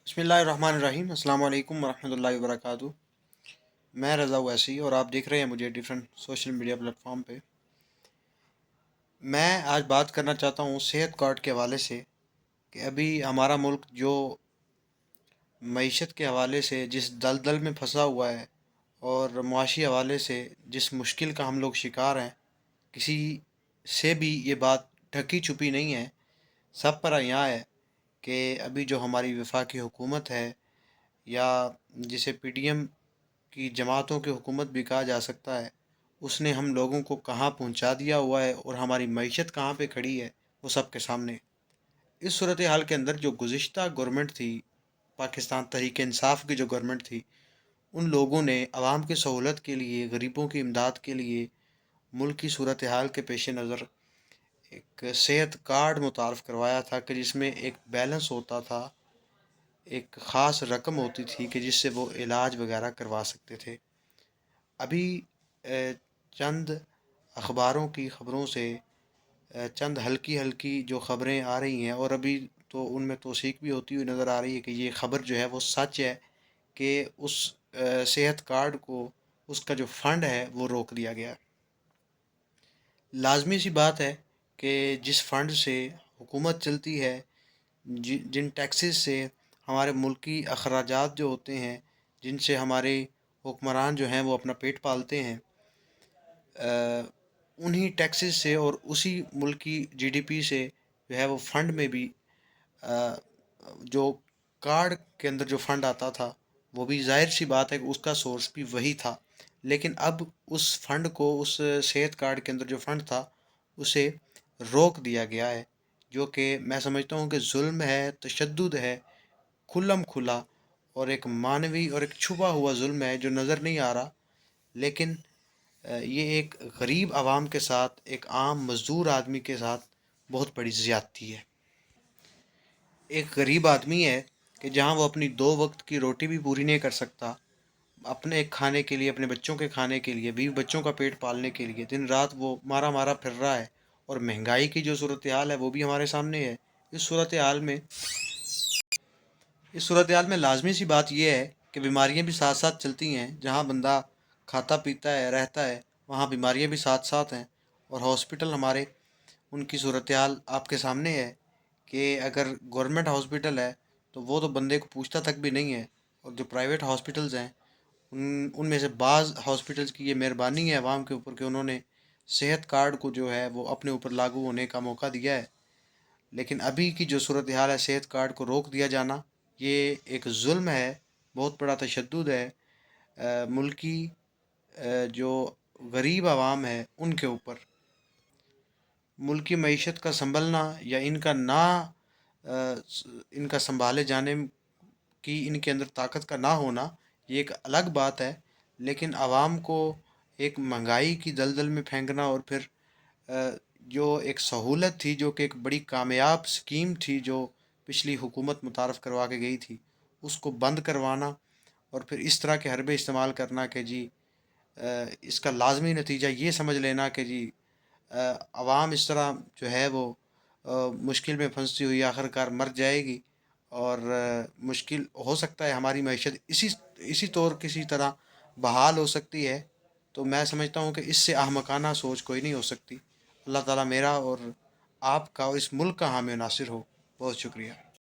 बिस्मिल्लाहिर्रहमानिर्रहीम। अस्सलाम वालेकुम वरहमतुल्लाहि वबरकातुहू। मैं रज़ा वैसी और आप देख रहे हैं मुझे डिफरेंट सोशल मीडिया प्लेटफॉर्म पे। मैं आज बात करना चाहता हूँ सेहत कार्ड के हवाले से कि अभी हमारा मुल्क जो मईशत के हवाले से जिस दलदल में फंसा हुआ है और मुआशी हवाले से जिस मुश्किल का हम लोग शिकार हैं, किसी से भी ये बात ढकी छुपी नहीं है। सब पर यहाँ है कि अभी जो हमारी वफाकी हुकूमत है, या जिसे पीडीएम की जमातों की हुकूमत भी कहा जा सकता है, उसने हम लोगों को कहाँ पहुँचा दिया हुआ है और हमारी मईशत कहाँ पे खड़ी है, वो सब के सामने। इस सूरत हाल के अंदर जो गुज़िश्ता गवर्नमेंट थी, पाकिस्तान तहरीक इंसाफ की जो गवर्नमेंट थी, उन लोगों ने आवाम की सहूलत के लिए, गरीबों की इमदाद के लिए, मुल्क की सूरत हाल के पेश नज़र एक सेहत कार्ड मुतारफ़ करवाया था कि जिसमें एक बैलेंस होता था, एक ख़ास रकम होती थी कि जिससे वो इलाज वगैरह करवा सकते थे। अभी चंद अखबारों की ख़बरों से चंद हल्की हल्की जो ख़बरें आ रही हैं, और अभी तो उनमें तौसीक भी होती हुई नज़र आ रही है कि ये ख़बर जो है वो सच है कि उस सेहत कार्ड को, उसका जो फ़ंड है वो रोक दिया गया। लाजमी सी बात है कि जिस फ़ंड से हुकूमत चलती है, जिन टैक्सेस से हमारे मुल्की अखराजात जो होते हैं, जिनसे हमारे हुक्मरान जो हैं वो अपना पेट पालते हैं, उन्हीं टैक्सेस से और उसी मुल्क की जीडीपी से जो है वो फ़ंड में भी जो कार्ड के अंदर जो फ़ंड आता था, वो भी ज़ाहिर सी बात है कि उसका सोर्स भी वही था। लेकिन अब उस फ़ंड को, उस सेहत कार्ड के अंदर जो फ़ंड था, उसे रोक दिया गया है, जो कि मैं समझता हूँ कि जुल्म है, तशद्दुद है, खुल्लम खुला, और एक मानवी और एक छुपा हुआ जुल्म है जो नज़र नहीं आ रहा। लेकिन ये एक गरीब आवाम के साथ, एक आम मज़दूर आदमी के साथ बहुत बड़ी ज़्यादती है। एक गरीब आदमी है कि जहाँ वो अपनी 2 वक्त की रोटी भी पूरी नहीं कर सकता, अपने खाने के लिए, अपने बच्चों के खाने के लिए, बीवी बच्चों का पेट पालने के लिए दिन रात वो मारा मारा फिर रहा है। और महंगाई की जो सूरत हाल है वो भी हमारे सामने है। इस सूरत हाल में लाजमी सी बात यह है कि बीमारियां भी साथ साथ चलती हैं। जहाँ बंदा खाता पीता है, रहता है, वहाँ बीमारियां भी साथ साथ हैं। और हॉस्पिटल हमारे, उनकी सूरत हाल आपके सामने है कि अगर गवर्नमेंट हॉस्पिटल है तो वो तो बंदे को पूछता तक भी नहीं है। और जो प्राइवेट हॉस्पिटल्स हैं, उनमें से बाज़ हॉस्पिटल्स की ये मेहरबानी है आवाम के ऊपर कि उन्होंने सेहत कार्ड को जो है वो अपने ऊपर लागू होने का मौका दिया है। लेकिन अभी की जो सूरत हाल है, सेहत कार्ड को रोक दिया जाना, ये एक जुल्म है, बहुत बड़ा तशद्दुद है मुल्की जो गरीब आवाम है उनके ऊपर। मुल्की मईशत का संभलना या इनका संभाले जाने की इनके अंदर ताकत का ना होना, ये एक अलग बात है। लेकिन आवाम को एक महंगाई की दलदल में फेंकना, और फिर जो एक सहूलत थी, जो कि एक बड़ी कामयाब स्कीम थी जो पिछली हुकूमत मुतारफ़ करवा के गई थी, उसको बंद करवाना और फिर इस तरह के हरबे इस्तेमाल करना कि जी इसका लाजमी नतीजा ये समझ लेना कि जी आवाम इस तरह जो है वो मुश्किल में फंसती हुई आखिरकार मर जाएगी। और मुश्किल हो सकता है हमारी मईशत इसी इसी तौर किसी तरह बहाल हो सकती है। तो मैं समझता हूँ कि इससे अहमकाना सोच कोई नहीं हो सकती। अल्लाह ताला मेरा और आपका और इस मुल्क का हामी नासिर हो। बहुत शुक्रिया।